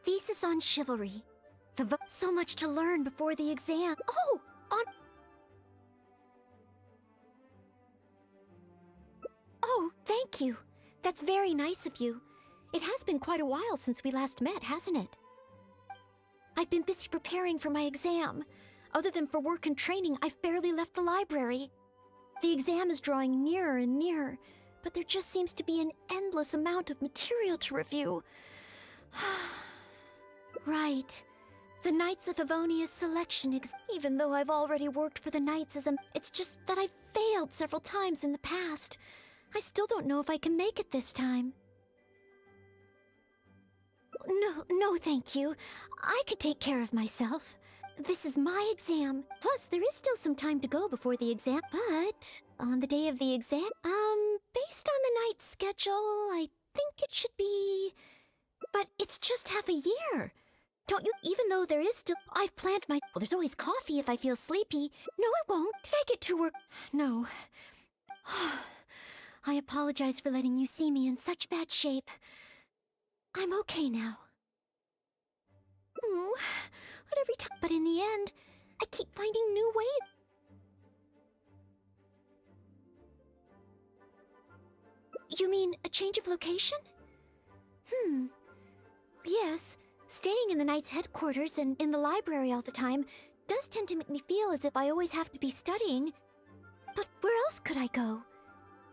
Thesis on chivalry. So much to learn before the exam. Oh, on... Oh, thank you. That's very nice of you. It has been quite a while since we last met, hasn't it? I've been busy preparing for my exam. Other than for work and training, I've barely left the library. The exam is drawing nearer and nearer, but there just seems to be an endless amount of material to review. Right. The Knights of Favonia's selection even though I've already worked for the Knights it's just that I've failed several times in the past. I still don't know if I can make it this time. No, thank you. I could take care of myself. This is my exam. Plus, there is still some time to go before the exam. But on the day of the exam, based on the night's schedule, I think it should be... But it's just half a year. Don't you? Even though there is still... I've planned my... Well, there's always coffee if I feel sleepy. No, it won't. Did I get too work? No. I apologize for letting you see me in such bad shape. I'm okay now. Oh, but every time... But in the end, I keep finding new ways. You mean a change of location? Yes, staying in the Knight's headquarters and in the library all the time does tend to make me feel as if I always have to be studying. But where else could I go?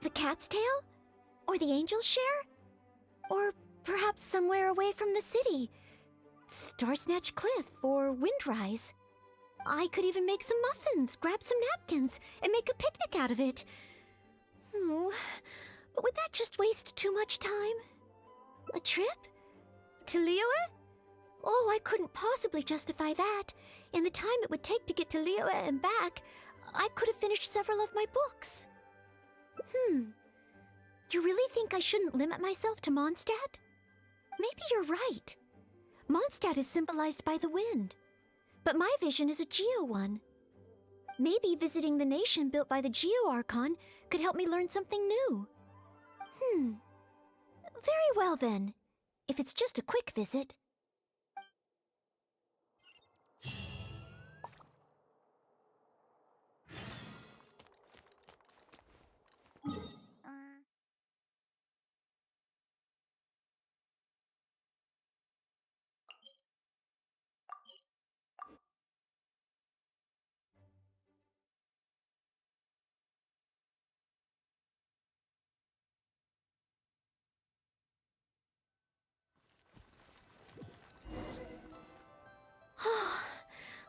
The Cat's Tail? Or the Angel's Share? Or perhaps somewhere away from the city? Starsnatch Cliff or Windrise? I could even make some muffins, grab some napkins, and make a picnic out of it. But would that just waste too much time? A trip? To Lyue? Oh, I couldn't possibly justify that. In the time it would take to get to Lyue and back, I could have finished several of my books. You really think I shouldn't limit myself to Mondstadt? Maybe you're right. Mondstadt is symbolized by the wind, but my vision is a Geo one. Maybe visiting the nation built by the Geo Archon could help me learn something new. Very well then, if it's just a quick visit.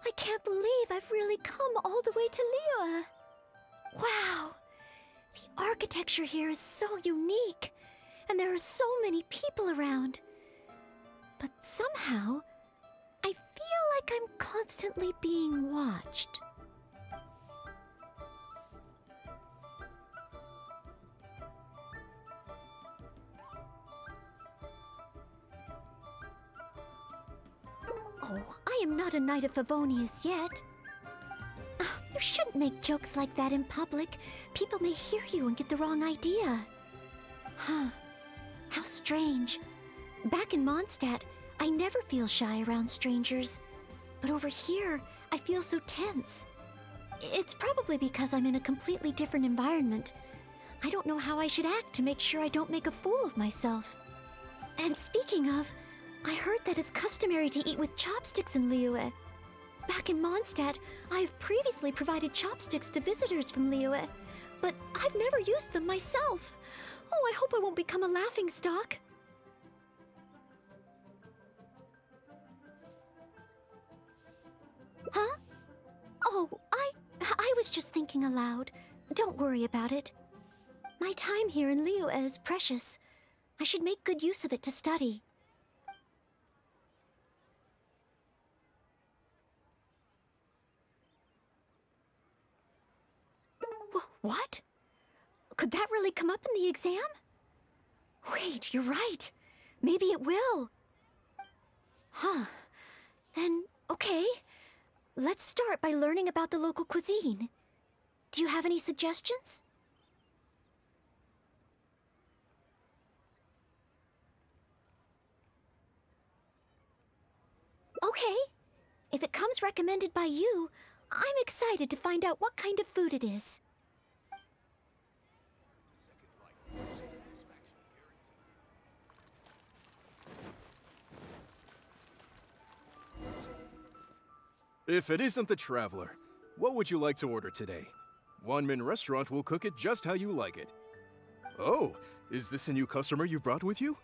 I can't believe I've really come all the way to Lyue. Wow! The architecture here is so unique, and there are so many people around. But somehow, I feel like I'm constantly being watched. Oh, I am not a Knight of Favonius yet. You shouldn't make jokes like that in public. People may hear you and get the wrong idea. How strange. Back in Mondstadt, I never feel shy around strangers. But over here, I feel so tense. It's probably because I'm in a completely different environment. I don't know how I should act to make sure I don't make a fool of myself. And speaking of, I heard that it's customary to eat with chopsticks in Lyue. Back in Mondstadt, I have previously provided chopsticks to visitors from Lyue, but I've never used them myself. Oh, I hope I won't become a laughingstock. Huh? Oh, I was just thinking aloud. Don't worry about it. My time here in Lyue is precious. I should make good use of it to study. What? Could that really come up in the exam? Wait, you're right. Maybe it will. Then, okay. Let's start by learning about the local cuisine. Do you have any suggestions? Okay. If it comes recommended by you, I'm excited to find out what kind of food it is. If it isn't the Traveler, what would you like to order today? Wanmin Restaurant will cook it just how you like it. Oh, is this a new customer you brought with you?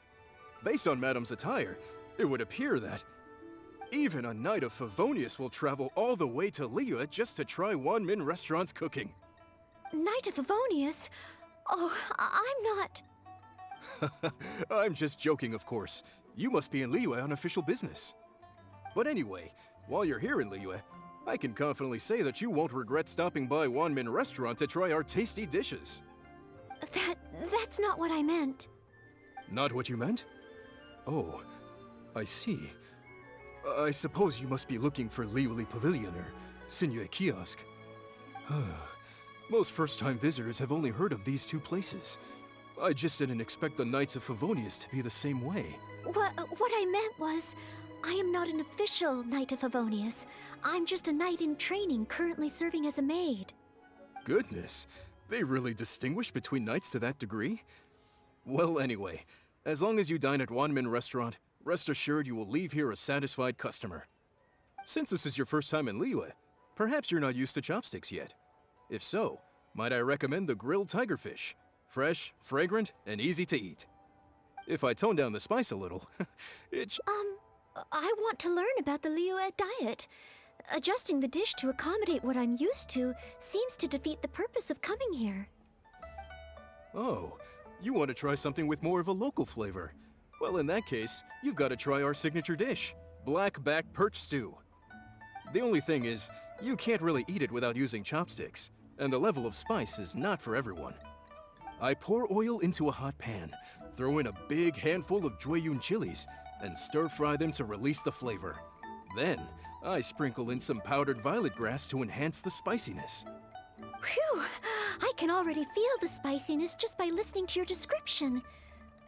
Based on Madam's attire, it would appear that even a Knight of Favonius will travel all the way to Lyue just to try Wanmin Restaurant's cooking. Knight of Favonius? Oh, I'm not... I'm just joking, of course. You must be in Lyue on official business. But anyway, while you're here in Lyue, I can confidently say that you won't regret stopping by Wanmin Restaurant to try our tasty dishes. That's not what I meant. Not what you meant? Oh, I see. I suppose you must be looking for Lyue Pavilion or Lyue Kiosk. Most first-time visitors have only heard of these two places. I just didn't expect the Knights of Favonius to be the same way. What I meant was, I am not an official Knight of Favonius. I'm just a knight in training currently serving as a maid. Goodness, they really distinguish between knights to that degree? Well, anyway, as long as you dine at Wanmin Restaurant, rest assured you will leave here a satisfied customer. Since this is your first time in Lyue, perhaps you're not used to chopsticks yet. If so, might I recommend the grilled tigerfish? Fresh, fragrant, and easy to eat. If I tone down the spice a little, I want to learn about the Lyue diet. Adjusting the dish to accommodate what I'm used to seems to defeat the purpose of coming here. Oh, you want to try something with more of a local flavor? Well, in that case, you've got to try our signature dish, black-back perch stew. The only thing is, you can't really eat it without using chopsticks, and the level of spice is not for everyone. I pour oil into a hot pan, throw in a big handful of Jueyun chilies, and stir-fry them to release the flavor. Then, I sprinkle in some powdered violet grass to enhance the spiciness. Phew! I can already feel the spiciness just by listening to your description.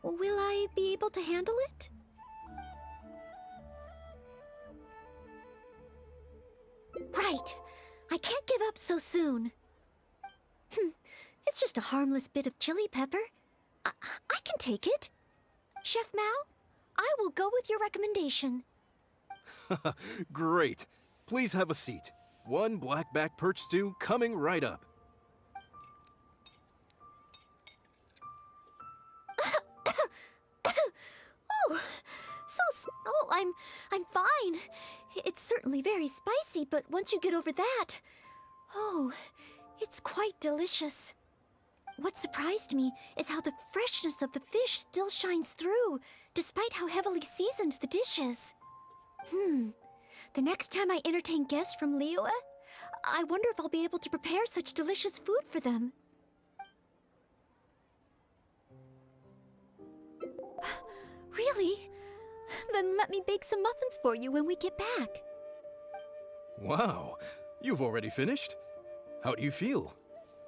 Will I be able to handle it? Right. I can't give up so soon. It's just a harmless bit of chili pepper. I can take it. Chef Mao, I will go with your recommendation. Great. Please have a seat. One black-back perch stew coming right up. I'm fine. It's certainly very spicy, but once you get over that... Oh, it's quite delicious. What surprised me is how the freshness of the fish still shines through, despite how heavily seasoned the dish is. The next time I entertain guests from Lyue, I wonder if I'll be able to prepare such delicious food for them. Really? Then let me bake some muffins for you when we get back. Wow, you've already finished? How do you feel?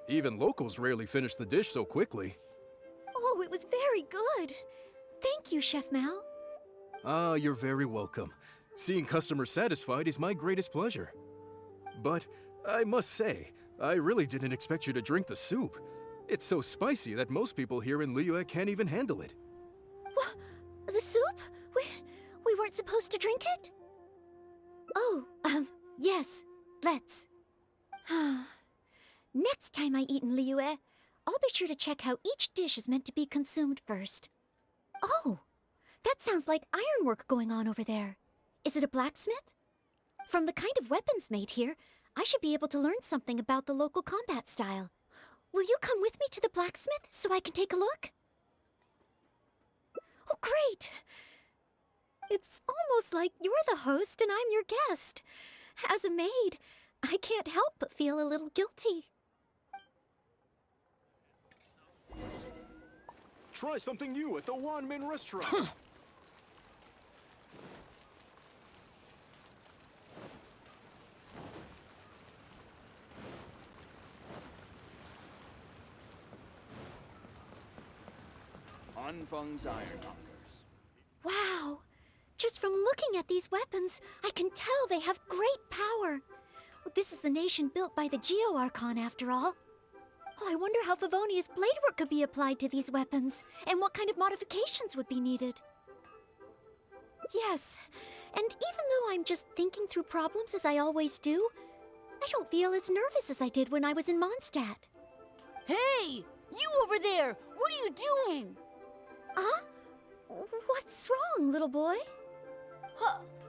Even locals rarely finish the dish so quickly. Oh, it was very good. Thank you, Chef Mao. Ah, you're very welcome. Seeing customers satisfied is my greatest pleasure. But I must say, I really didn't expect you to drink the soup. It's so spicy that most people here in Lyue can't even handle it. What? The soup? We weren't supposed to drink it? Oh, yes. Let's. Next time I eat in Lyue, I'll be sure to check how each dish is meant to be consumed first. Oh, that sounds like ironwork going on over there. Is it a blacksmith? From the kind of weapons made here, I should be able to learn something about the local combat style. Will you come with me to the blacksmith so I can take a look? Oh, great! It's almost like you're the host and I'm your guest. As a maid, I can't help but feel a little guilty. Try something new at the Wanmin Restaurant. Anfang's Ironmongers. Wow! Just Just from looking at these weapons, I can tell they have great power. Well, this is the nation built by the Geo-Archon, after all. Oh, I wonder how Favonia's blade work could be applied to these weapons, and what kind of modifications would be needed. Yes, and even though I'm just thinking through problems as I always do, I don't feel as nervous as I did when I was in Mondstadt. Hey! You over there! What are you doing? Huh? What's wrong, little boy?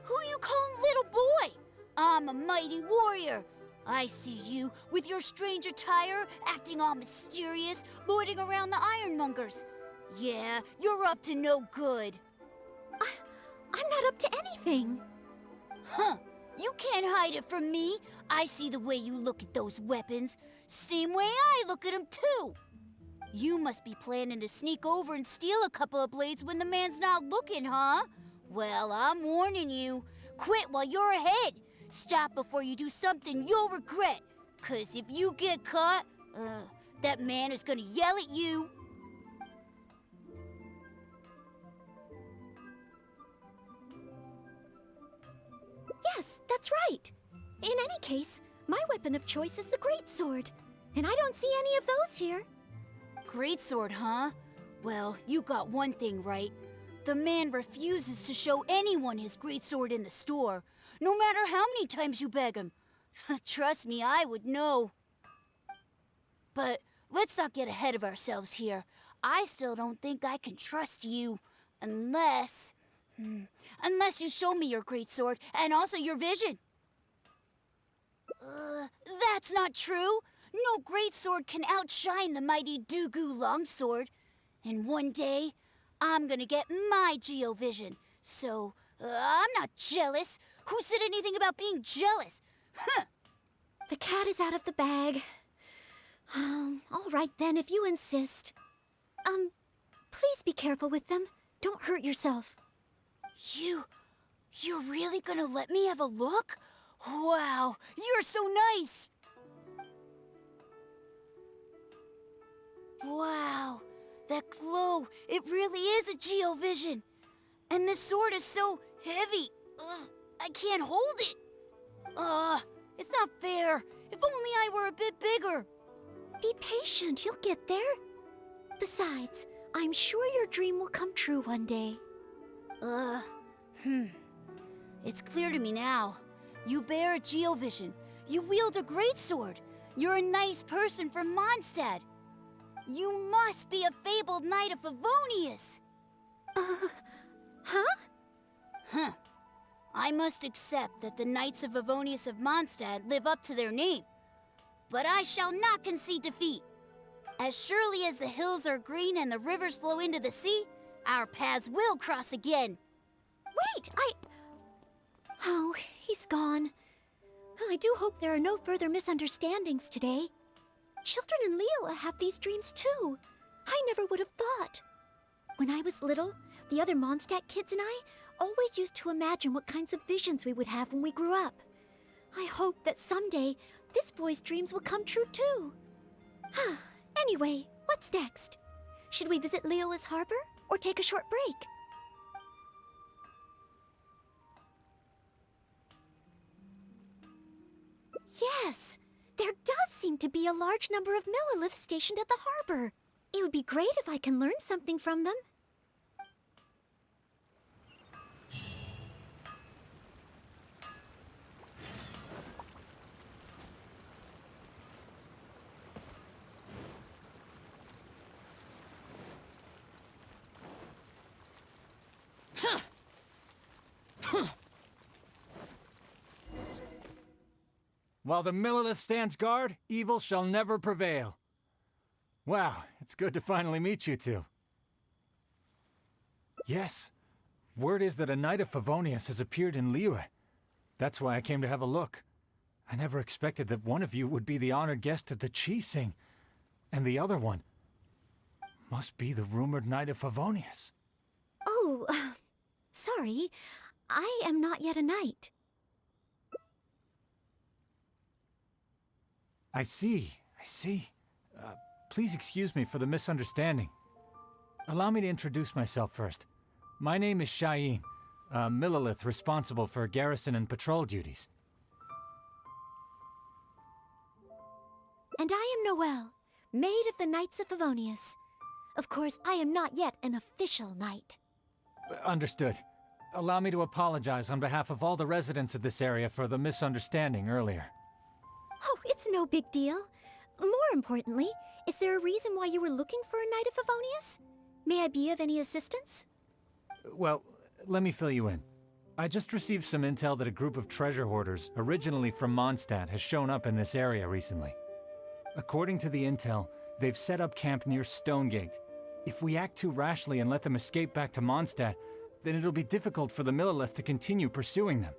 Who you calling little boy? I'm a mighty warrior. I see you with your strange attire, acting all mysterious, lording around the ironmongers. Yeah, you're up to no good. I'm not up to anything. Huh. You can't hide it from me. I see the way you look at those weapons. Same way I look at them, too. You must be planning to sneak over and steal a couple of blades when the man's not looking, huh? Well, I'm warning you. Quit while you're ahead. Stop before you do something you'll regret. 'Cause if you get caught, that man is gonna yell at you. Yes, that's right. In any case, my weapon of choice is the greatsword, and I don't see any of those here. Greatsword, huh? Well, you got one thing right. The man refuses to show anyone his greatsword in the store, no matter how many times you beg him. Trust me, I would know. But let's not get ahead of ourselves here. I still don't think I can trust you, unless you show me your greatsword and also your vision. That's not true. No greatsword can outshine the mighty Dugu longsword. And one day, I'm gonna get my Geo-vision. So, I'm not jealous. Who said anything about being jealous? Huh. The cat is out of the bag. All right then, if you insist. Please be careful with them. Don't hurt yourself. You're really gonna let me have a look? Wow, you're so nice! Wow, that glow, it really is a Geo-vision. And this sword is so heavy, I can't hold it. It's not fair. If only I were a bit bigger. Be patient, you'll get there. Besides, I'm sure your dream will come true one day. It's clear to me now. You bear a Geo-vision. You wield a greatsword. You're a nice person from Mondstadt. You must be a fabled knight of Favonius. Huh? Huh. I must accept that the Knights of Favonius of Mondstadt live up to their name. But I shall not concede defeat. As surely as the hills are green and the rivers flow into the sea, our paths will cross again. Wait, Oh, he's gone. I do hope there are no further misunderstandings today. Children in Lyue have these dreams too. I never would have thought. When I was little, the other Mondstadt kids and I always used to imagine what kinds of visions we would have when we grew up. I hope that someday this boy's dreams will come true too. Anyway, what's next? Should we visit Lyue's harbor or take a short break? Yes, there does seem to be a large number of Milliliths stationed at the harbor. It would be great if I can learn something from them. While the Millilith stands guard, evil shall never prevail. Wow, it's good to finally meet you two. Yes, word is that a Knight of Favonius has appeared in Lyue. That's why I came to have a look. I never expected that one of you would be the honored guest at the Chi-Sing, and the other one must be the rumored Knight of Favonius. Oh, sorry. I am not yet a knight. I see. Please excuse me for the misunderstanding. Allow me to introduce myself first. My name is Shayin. a Millilith responsible for garrison and patrol duties. And I am Noelle, maid of the Knights of Favonius. Of course, I am not yet an official knight. Understood. Allow me to apologize on behalf of all the residents of this area for the misunderstanding earlier. Oh, it's no big deal. More importantly, is there a reason why you were looking for a Knight of Favonius? May I be of any assistance? Well, let me fill you in. I just received some intel that a group of treasure hoarders, originally from Mondstadt, has shown up in this area recently. According to the intel, they've set up camp near Stonegate. If we act too rashly and let them escape back to Mondstadt, then it'll be difficult for the Millilith to continue pursuing them.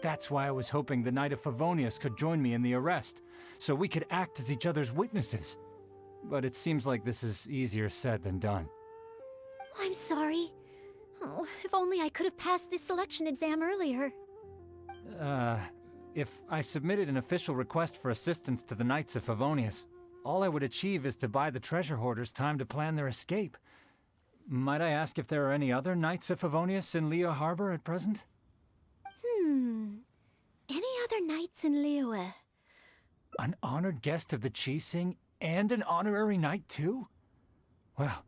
That's why I was hoping the Knight of Favonius could join me in the arrest, so we could act as each other's witnesses. But it seems like this is easier said than done. I'm sorry. Oh, if only I could have passed this selection exam earlier. If I submitted an official request for assistance to the Knights of Favonius, all I would achieve is to buy the treasure hoarders time to plan their escape. Might I ask if there are any other Knights of Favonius in Lyue Harbor at present? Any other knights in Lyue? An honored guest of the Qixing and an honorary knight too? Well,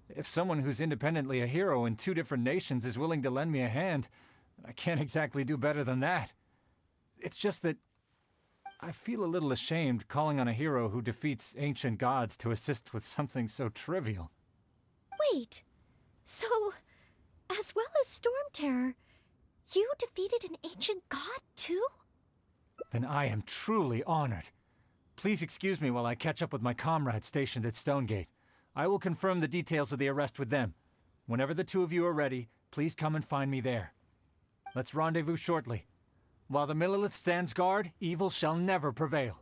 if someone who's independently a hero in two different nations is willing to lend me a hand, I can't exactly do better than that. It's just that I feel a little ashamed calling on a hero who defeats ancient gods to assist with something so trivial. Wait, so, as well as Storm Terror, you defeated an ancient god too? Then I am truly honored. Please excuse me while I catch up with my comrades stationed at Stonegate. I will confirm the details of the arrest with them. Whenever the two of you are ready, please come and find me there. Let's rendezvous shortly. While the Millilith stands guard, evil shall never prevail.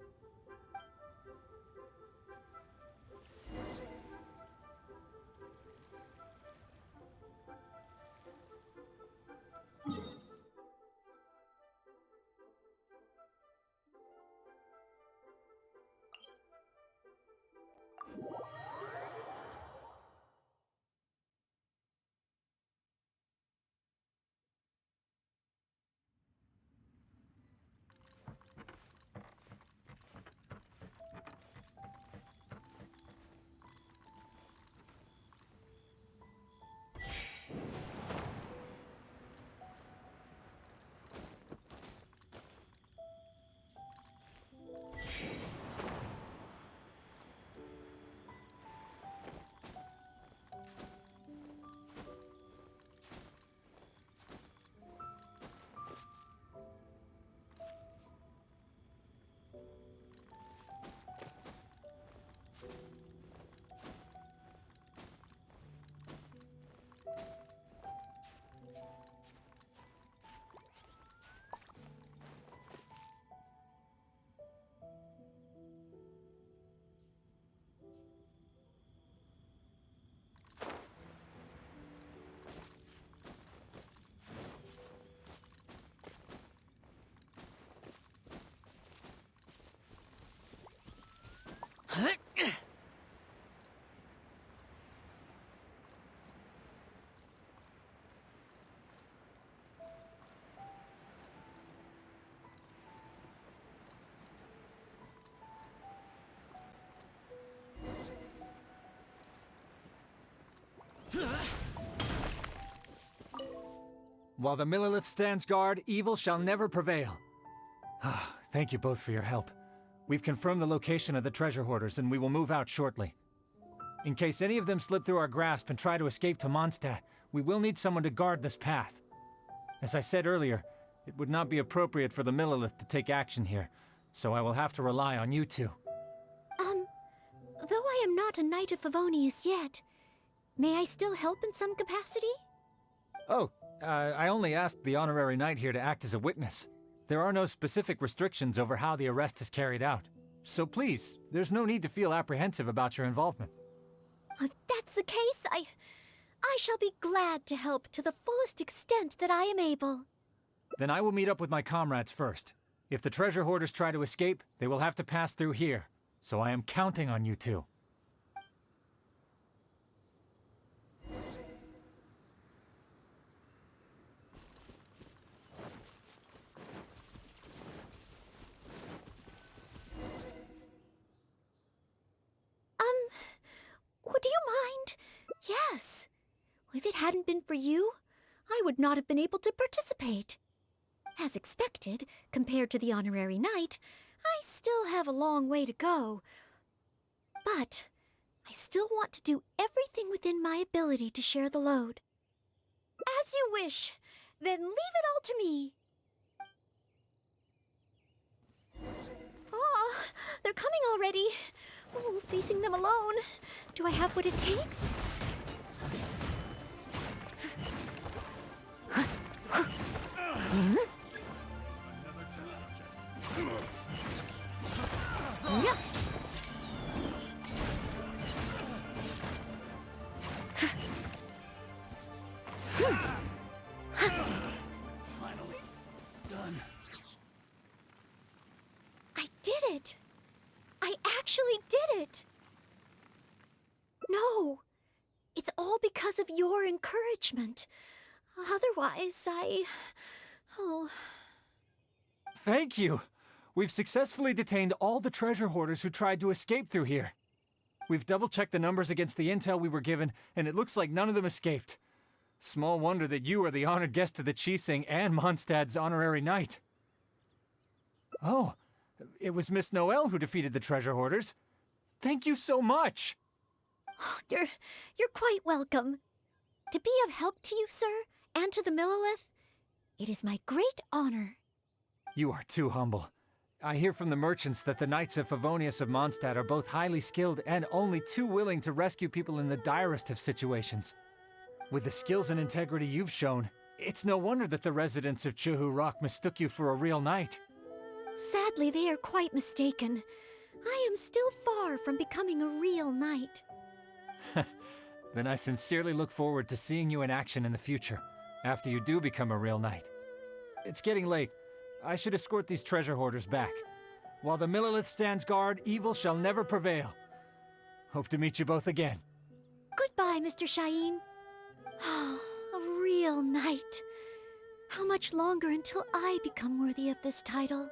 While the Millilith stands guard, evil shall never prevail. Thank you both for your help. We've confirmed the location of the treasure hoarders, and we will move out shortly. In case any of them slip through our grasp and try to escape to Mondstadt, we will need someone to guard this path. As I said earlier, it would not be appropriate for the Millilith to take action here, so I will have to rely on you two. Though I am not a Knight of Favonius yet, may I still help in some capacity? Oh, I only asked the honorary knight here to act as a witness. There are no specific restrictions over how the arrest is carried out. So please, there's no need to feel apprehensive about your involvement. If that's the case, I shall be glad to help to the fullest extent that I am able. Then I will meet up with my comrades first. If the treasure hoarders try to escape, they will have to pass through here. So I am counting on you two. If it hadn't been for you, I would not have been able to participate. As expected, compared to the honorary knight, I still have a long way to go. But I still want to do everything within my ability to share the load. As you wish. Then leave it all to me. Oh, they're coming already. Oh, facing them alone. Do I have what it takes? Yeah. Finally done. I did it! I actually did it! No, it's all because of your encouragement. Otherwise, Oh. Thank you! We've successfully detained all the treasure hoarders who tried to escape through here. We've double-checked the numbers against the intel we were given, and it looks like none of them escaped. Small wonder that you are the honored guest of the Qixing and Mondstadt's honorary knight. Oh, it was Miss Noelle who defeated the treasure hoarders. Thank you so much! You're quite welcome. To be of help to you, sir, and to the Millelith, it is my great honor. You are too humble. I hear from the merchants that the Knights of Favonius of Mondstadt are both highly skilled and only too willing to rescue people in the direst of situations. With the skills and integrity you've shown, it's no wonder that the residents of Chuhu Rock mistook you for a real knight. Sadly, they are quite mistaken. I am still far from becoming a real knight. Then I sincerely look forward to seeing you in action in the future, after you do become a real knight. It's getting late. I should escort these treasure hoarders back. While the Millelith stands guard, evil shall never prevail. Hope to meet you both again. Goodbye, Mr. Shaheen. Oh, a real knight. How much longer until I become worthy of this title?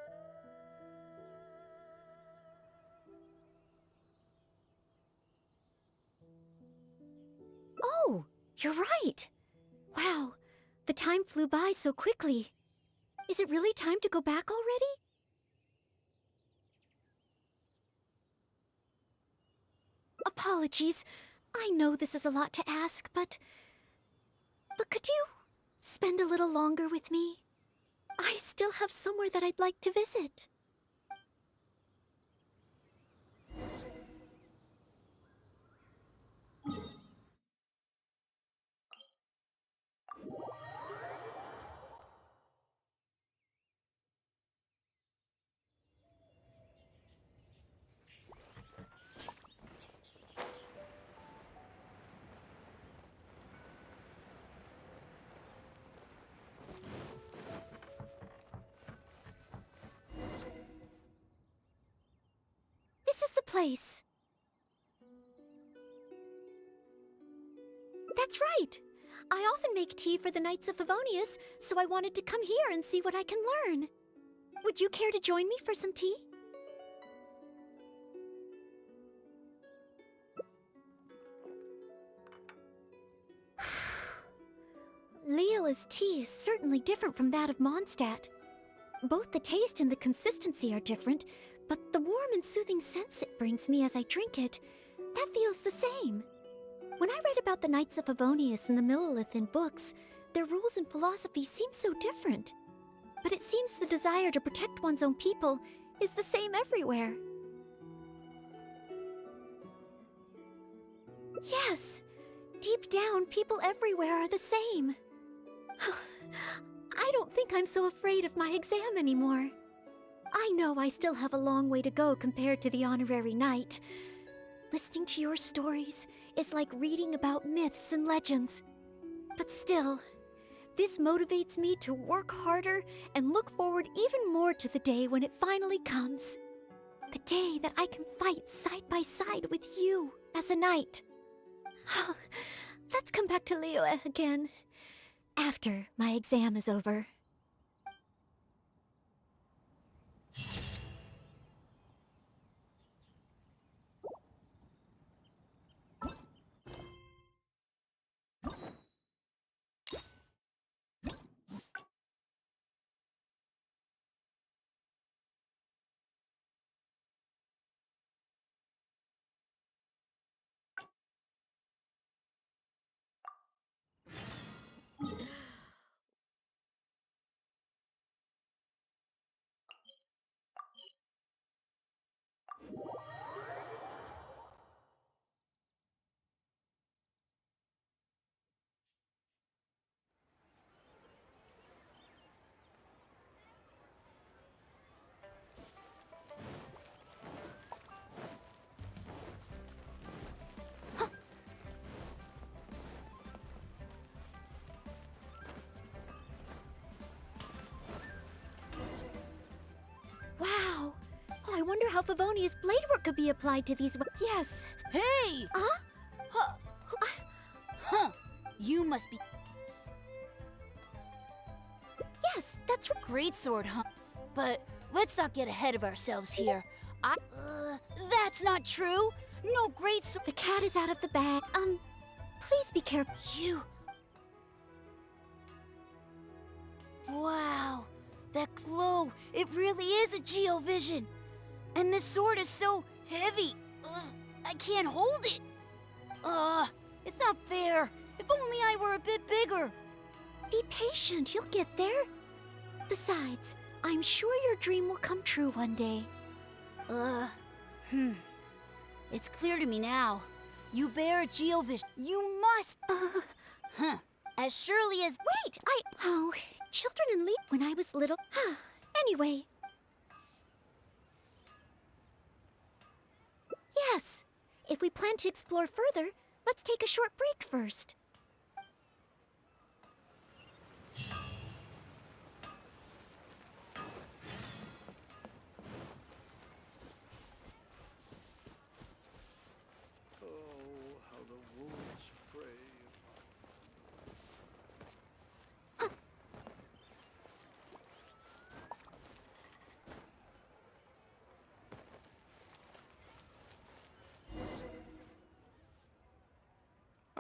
Oh, you're right. Wow, the time flew by so quickly. Is it really time to go back already? Apologies. I know this is a lot to ask, but could you spend a little longer with me? I still have somewhere that I'd like to visit. This is the place. That's right. I often make tea for the Knights of Favonius, so I wanted to come here and see what I can learn. Would you care to join me for some tea? Lyue's tea is certainly different from that of Mondstadt. Both the taste and the consistency are different, but the warm and soothing sense it brings me as I drink it, that feels the same. When I read about the Knights of Favonius and the Millelith in books, their rules and philosophies seem so different. But it seems the desire to protect one's own people is the same everywhere. Yes, deep down, people everywhere are the same. I don't think I'm so afraid of my exam anymore. I know I still have a long way to go compared to the honorary knight. Listening to your stories is like reading about myths and legends. But still, this motivates me to work harder and look forward even more to the day when it finally comes. The day that I can fight side by side with you as a knight. Let's come back to Lyue again, after my exam is over. wonder how Favonia's blade work could be applied to these Yes. Hey! Huh? Huh. You must be Yes, that's right. great sword, huh? But let's not get ahead of ourselves here. That's not true. No great sword. The cat is out of the bag. Please be careful. You. Wow. That glow. It really is a geovision. And this sword is so heavy. I can't hold it. It's not fair. If only I were a bit bigger. Be patient, you'll get there. Besides, I'm sure your dream will come true one day. It's clear to me now. You bear a geovision. You must. As surely as. Wait, Oh, children and when I was little. Anyway. Yes. If we plan to explore further, let's take a short break first.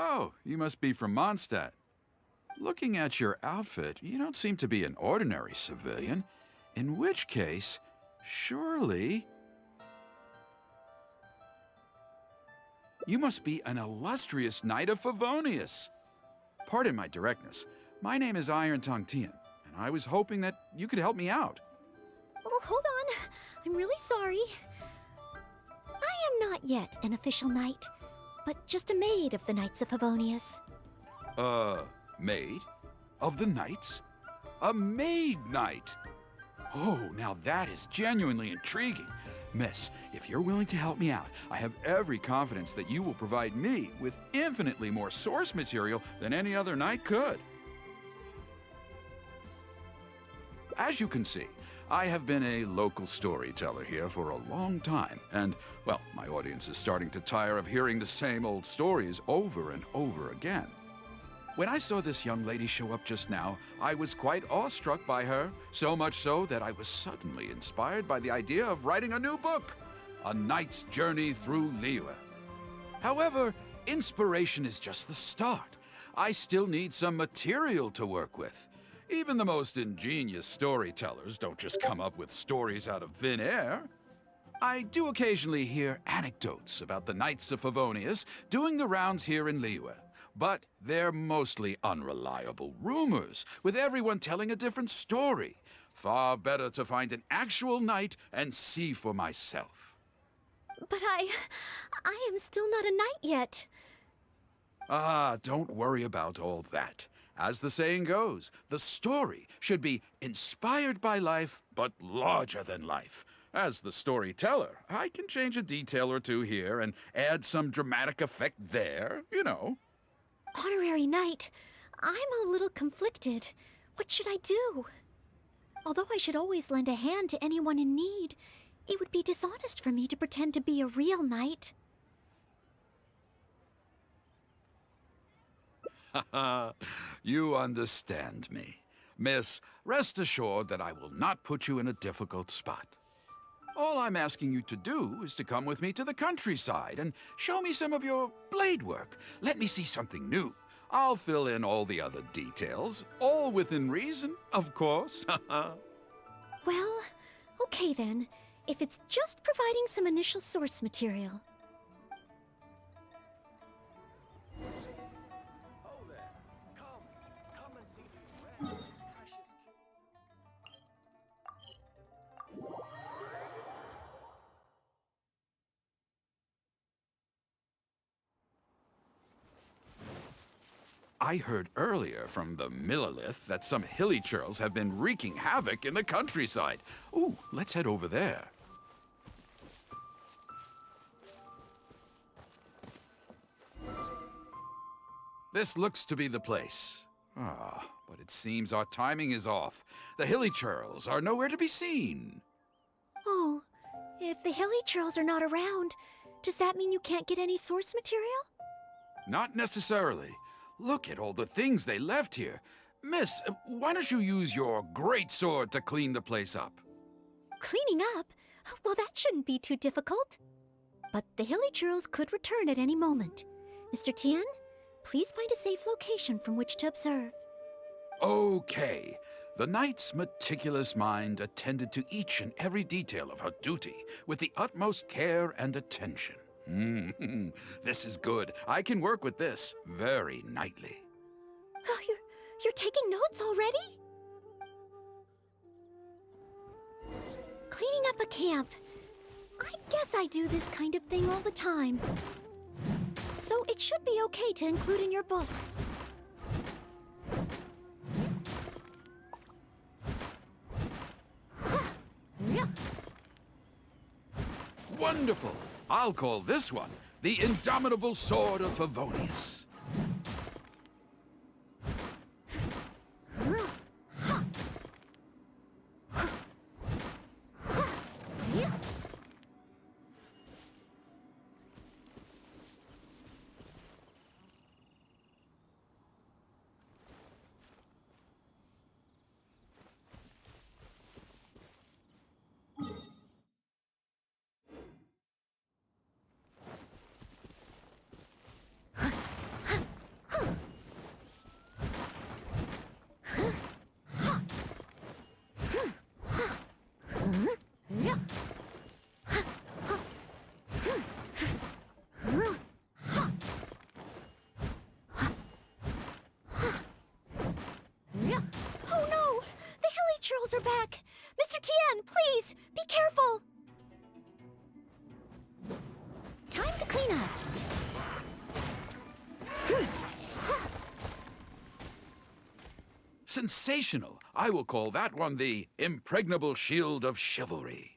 Oh, you must be from Mondstadt. Looking at your outfit, you don't seem to be an ordinary civilian. In which case, surely... you must be an illustrious knight of Favonius. Pardon my directness. My name is Iron Tongue Tian, and I was hoping that you could help me out. Oh, hold on. I'm really sorry. I am not yet an official knight, but just a maid of the Knights of Favonius. Maid? Of the knights? A maid knight? Oh, now that is genuinely intriguing. Miss, if you're willing to help me out, I have every confidence that you will provide me with infinitely more source material than any other knight could. As you can see, I have been a local storyteller here for a long time, and, well, my audience is starting to tire of hearing the same old stories over and over again. When I saw this young lady show up just now, I was quite awestruck by her, so much so that I was suddenly inspired by the idea of writing a new book, A Knight's Journey Through Lyue. However, inspiration is just the start. I still need some material to work with. Even the most ingenious storytellers don't just come up with stories out of thin air. I do occasionally hear anecdotes about the Knights of Favonius doing the rounds here in Lyue, but they're mostly unreliable rumors, with everyone telling a different story. Far better to find an actual knight and see for myself. But I am still not a knight yet. Don't worry about all that. As the saying goes, the story should be inspired by life, but larger than life. As the storyteller, I can change a detail or two here and add some dramatic effect there, you know. Honorary knight, I'm a little conflicted. What should I do? Although I should always lend a hand to anyone in need, it would be dishonest for me to pretend to be a real knight. You understand me. Miss, rest assured that I will not put you in a difficult spot. All I'm asking you to do is to come with me to the countryside and show me some of your blade work. Let me see something new. I'll fill in all the other details, all within reason, of course. Well, okay then, if it's just providing some initial source material. I heard earlier from the Millilith that some hilly churls have been wreaking havoc in the countryside. Ooh, let's head over there. This looks to be the place. But it seems our timing is off. The hilly churls are nowhere to be seen. Oh, If the hilly churls are not around, does that mean you can't get any source material? Not necessarily. Look at all the things they left here. Miss, why don't you use your great sword to clean the place up? Cleaning up? Well, that shouldn't be too difficult. But the hilly churls could return at any moment. Mr. Tian, please find a safe location from which to observe. Okay. The knight's meticulous mind attended to each and every detail of her duty with the utmost care and attention. This is good. I can work with this very knightly. Oh, you're taking notes already? Cleaning up a camp. I guess I do this kind of thing all the time. So it should be okay to include in your book. Wonderful! I'll call this one the Indomitable Sword of Favonius. Oh no! The hilly churls are back! Mr. Tian, please, be careful! Time to clean up. Sensational! I will call that one the Impregnable Shield of Chivalry.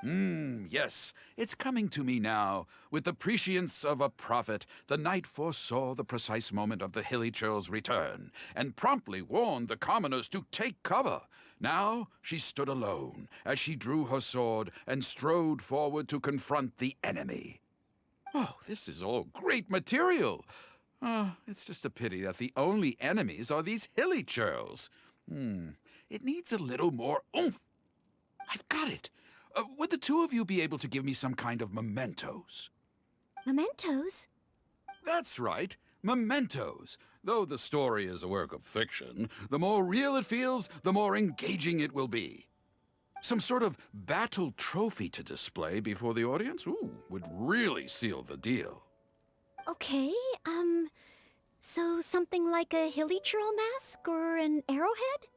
Yes, it's coming to me now. With the prescience of a prophet, the knight foresaw the precise moment of the hilly churl's return, and promptly warned the commoners to take cover. Now she stood alone, as she drew her sword and strode forward to confront the enemy. Oh, this is all great material. It's just a pity that the only enemies are these hilly churls. It needs a little more oomph. I've got it. Would the two of you be able to give me some kind of mementos? Mementos? That's right, mementos. Though the story is a work of fiction, the more real it feels, the more engaging it will be. Some sort of battle trophy to display before the audience, would really seal the deal. Okay, so something like a hilly churl mask or an arrowhead?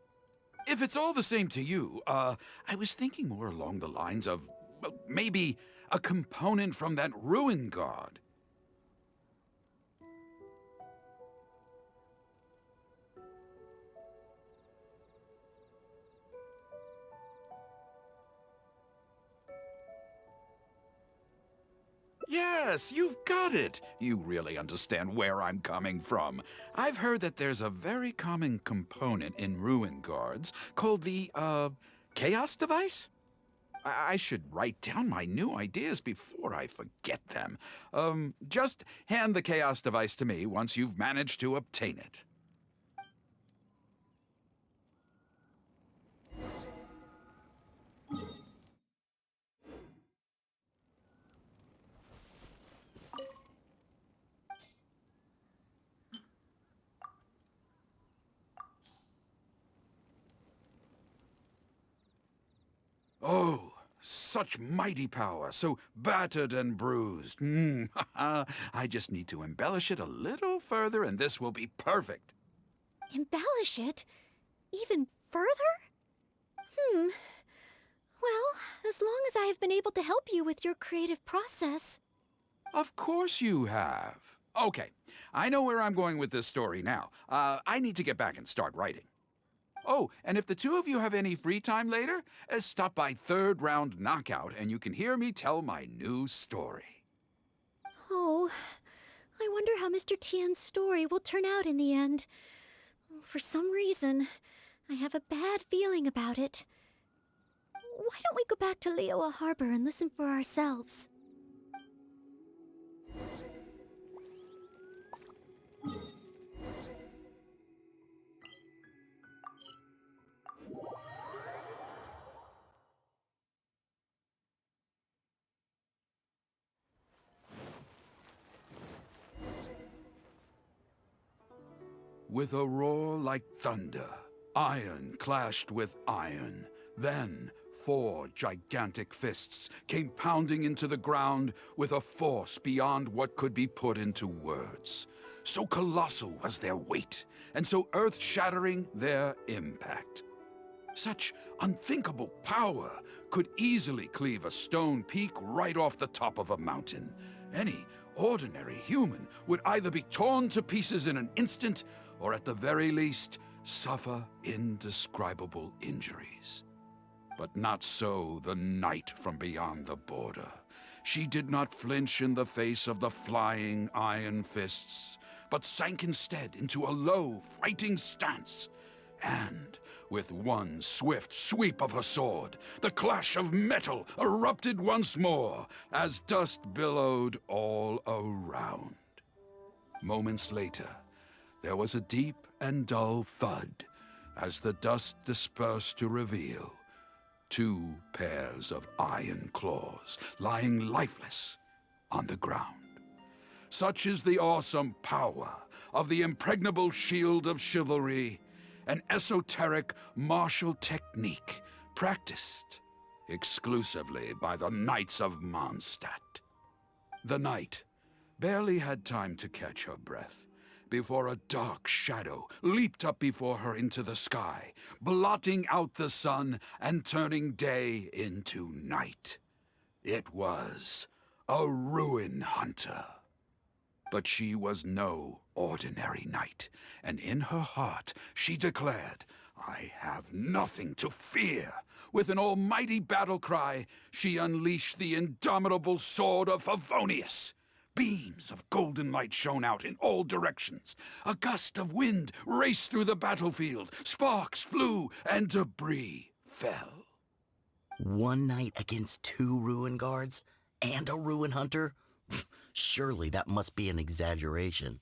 If it's all the same to you, I was thinking more along the lines of, well, maybe a component from that ruin guard. Yes, you've got it. You really understand where I'm coming from. I've heard that there's a very common component in ruin guards called the, chaos device? I should write down my new ideas before I forget them. Just hand the chaos device to me once you've managed to obtain it. Oh, such mighty power, so battered and bruised. I just need to embellish it a little further and this will be perfect. Embellish it? Even further? Well, as long as I have been able to help you with your creative process. Of course you have. Okay, I know where I'm going with this story now. I need to get back and start writing. Oh, and if the two of you have any free time later, stop by Third Round Knockout and you can hear me tell my new story. Oh, I wonder how Mr. Tian's story will turn out in the end. For some reason, I have a bad feeling about it. why don't we go back to Lyue Harbor and listen for ourselves? With a roar like thunder, iron clashed with iron. Then 4 gigantic fists came pounding into the ground with a force beyond what could be put into words. So colossal was their weight, and so earth-shattering their impact. Such unthinkable power could easily cleave a stone peak right off the top of a mountain. Any ordinary human would either be torn to pieces in an instant, or at the very least, suffer indescribable injuries. But not so the knight from beyond the border. She did not flinch in the face of the flying iron fists, but sank instead into a low, fighting stance. And with one swift sweep of her sword, the clash of metal erupted once more as dust billowed all around. Moments later, there was a deep and dull thud as the dust dispersed to reveal 2 pairs of iron claws lying lifeless on the ground. Such is the awesome power of the impregnable shield of chivalry, an esoteric martial technique practiced exclusively by the Knights of Mondstadt. The knight barely had time to catch her breath before a dark shadow leaped up before her into the sky, blotting out the sun and turning day into night. It was a ruin hunter. But she was no ordinary knight, and in her heart she declared, "I have nothing to fear." With an almighty battle cry, she unleashed the indomitable sword of Favonius. Beams of golden light shone out in all directions. A gust of wind raced through the battlefield. Sparks flew and debris fell. One knight against 2 ruin guards and a ruin hunter? Surely that must be an exaggeration.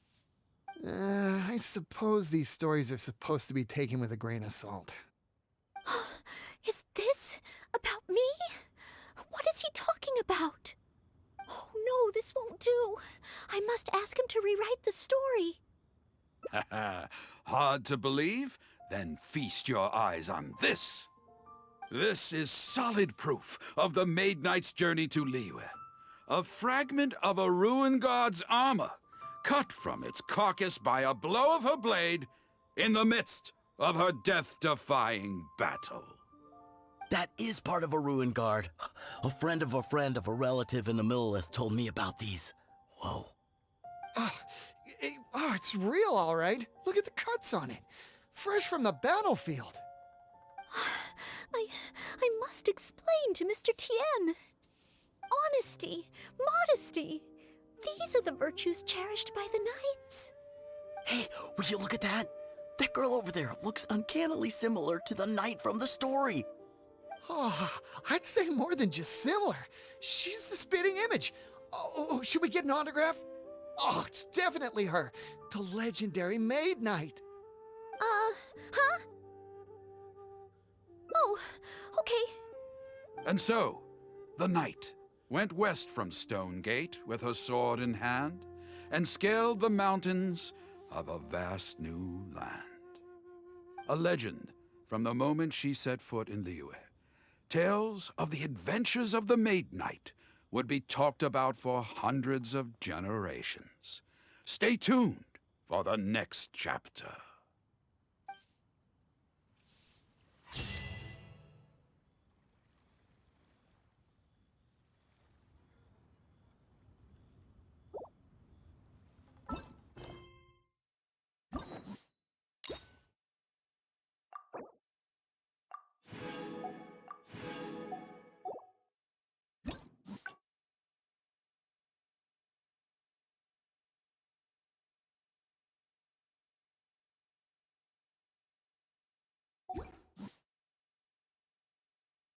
I suppose these stories are supposed to be taken with a grain of salt. Is this about me? What is he talking about? Oh no, this won't do. I must ask him to rewrite the story. Hard to believe? Then feast your eyes on this. This is solid proof of the Maid Knight's journey to Lyue. A fragment of a ruin god's armor, cut from its carcass by a blow of her blade in the midst of her death-defying battle. That is part of a ruin guard. A friend of a relative in the Millelith told me about these. Whoa. It's real, all right. Look at the cuts on it. Fresh from the battlefield. I must explain to Mr. Tien. Honesty, modesty. These are the virtues cherished by the knights. Hey, will you look at that? That girl over there looks uncannily similar to the knight from the story. Oh, I'd say more than just similar. She's the spitting image. Oh, should we get an autograph? Oh, it's definitely her. The legendary Maid Knight. Huh? Oh, okay. And so, the knight went west from Stonegate with her sword in hand and scaled the mountains of a vast new land. A legend from the moment she set foot in Lyue. Tales of the adventures of the Maid Knight would be talked about for hundreds of generations. Stay tuned for the next chapter.